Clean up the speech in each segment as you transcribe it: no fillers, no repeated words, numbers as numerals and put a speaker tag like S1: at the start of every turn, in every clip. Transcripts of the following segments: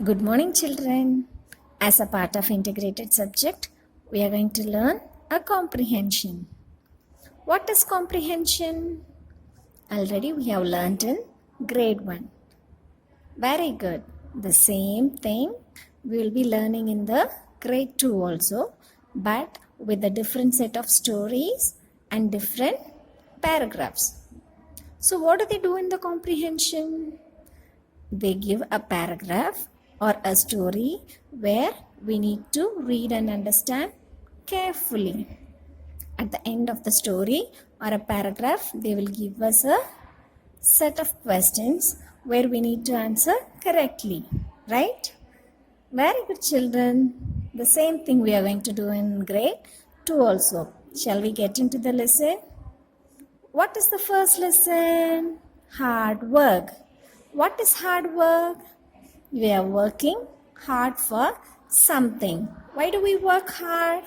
S1: Good morning, children. As a part of integrated subject, we are going to learn a comprehension. What is comprehension? Already we have learned in grade 1. Very good. The same thing we will be learning in the grade 2 also, but with a different set of stories and different paragraphs. So what do they do in the comprehension? They give a paragraph or a story where we need to read and understand carefully. At the end of the story or a paragraph, they will give us a set of questions where we need to answer correctly. Right? Very good, children. The same thing we are going to do in grade 2 also. Shall we get into the lesson? What is the first lesson? Hard work. What is hard work? We are working hard for something. Why do we work hard?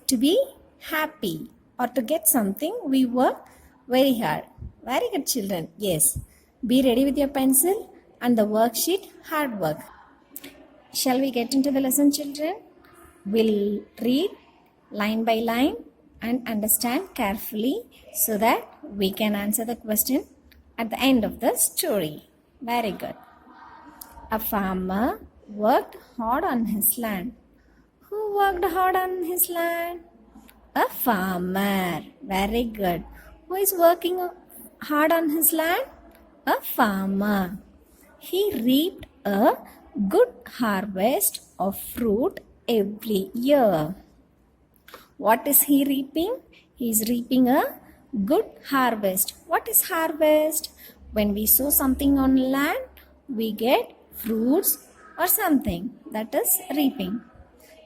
S1: To be happy or to get something, we work very hard. Very good, children. Yes. Be ready with your pencil and the worksheet, hard work. Shall we get into the lesson, children? We'll read line by line and understand carefully so that we can answer the question at the end of the story. Very good. A farmer worked hard on his land. Who worked hard on his land? A farmer. Very good. Who is working hard on his land? A farmer. He reaped a good harvest of fruit every year. What is he reaping? He is reaping a good harvest. What is harvest? When we sow something on land, we get fruits or something. That is reaping.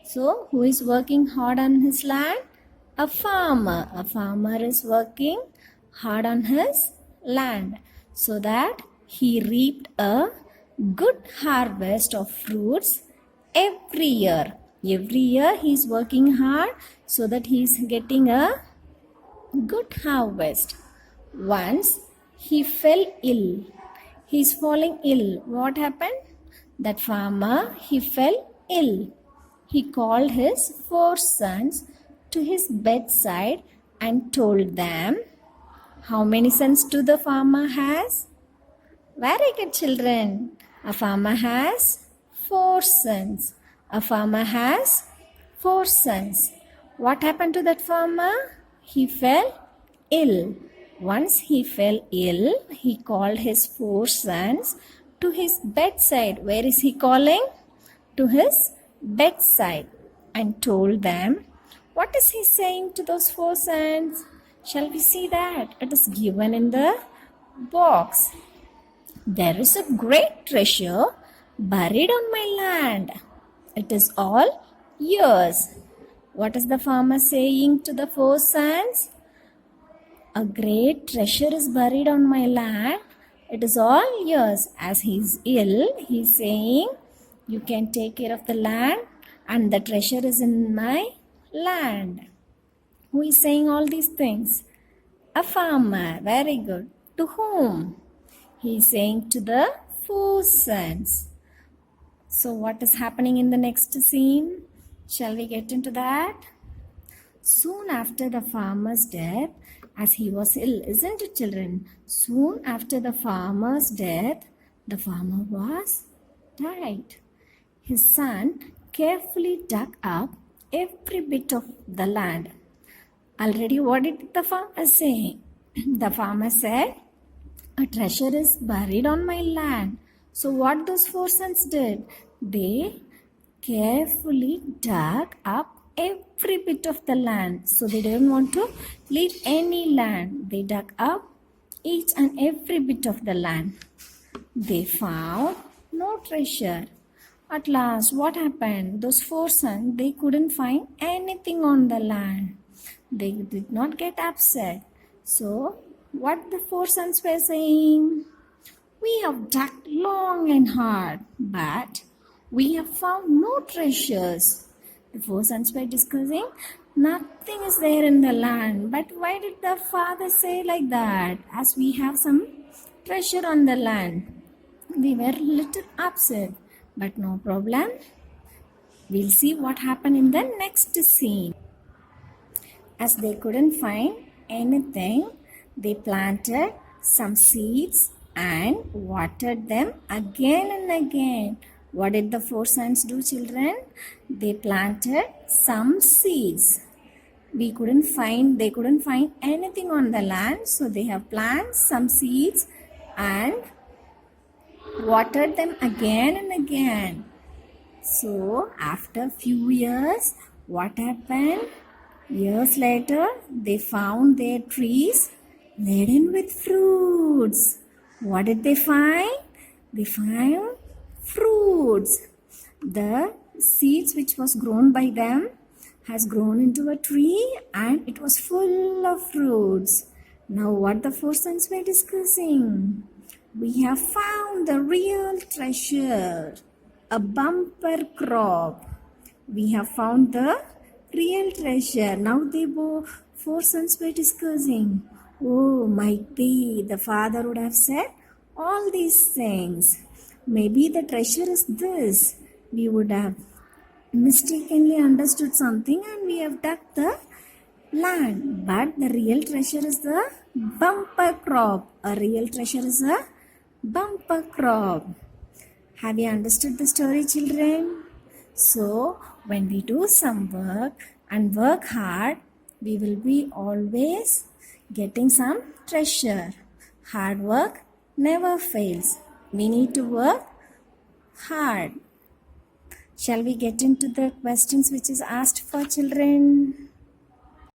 S1: So, who is working hard on his land? A farmer. A farmer is working hard on his land so that he reaped a good harvest of fruits every year. Every year he is working hard so that he is getting a good harvest. Once he fell ill. He is falling ill. What happened? That farmer, he fell ill. He called his 4 sons to his bedside and told them, how many sons do the farmer has? Very good, children. A farmer has 4 sons. A farmer has 4 sons. What happened to that farmer? He fell ill. Once he fell ill, he called his 4 sons to his bedside. Where is he calling? To his bedside and told them, what is he saying to those 4 sons? Shall we see that? It is given in the box. There is a great treasure buried on my land. It is all yours. What is the farmer saying to the 4 sons? A great treasure is buried on my land. It is all yours. As he is ill, he is saying, you can take care of the land and the treasure is in my land. Who is saying all these things? A farmer. Very good. To whom? He is saying to the 4 sons. So what is happening in the next scene? Shall we get into that? Soon after the farmer's death, as he was ill, isn't it, children? Soon after the farmer's death, the farmer was died. His son carefully dug up every bit of the land. Already what did the farmer say? The farmer said, a treasure is buried on my land. So what those 4 sons did? They carefully dug up every bit of the land. So they didn't want to leave any land. They dug up each and every bit of the land. They found no treasure. At last, what happened? Those 4 sons, they couldn't find anything on the land. They did not get upset. So, what the 4 sons were saying? We have dug long and hard, but we have found no treasures. The 4 sons were discussing, nothing is there in the land. But why did the father say like that? As we have some treasure on the land. They were a little upset. But no problem. We'll see what happened in the next scene. As they couldn't find anything, they planted some seeds and watered them again and again. What did the four sons do, children? They planted some seeds. They couldn't find anything on the land, so they have planted some seeds and watered them again and again. So after few years, what happened? Years later, they found their trees laden with fruits. What did they find? They found fruits. The seeds which was grown by them has grown into a tree and it was full of fruits. Now what the four sons were discussing? We have found the real treasure, a bumper crop. We have found the real treasure. Now they four sons were discussing. Oh, might be the father would have said all these things. Maybe the treasure is this. We would have mistakenly understood something and we have dug the land. But the real treasure is the bumper crop. A real treasure is a bumper crop. Have you understood the story, children? So, when we do some work and work hard, we will be always getting some treasure. Hard work never fails. We need to work hard. Shall we get into the questions which is asked for children?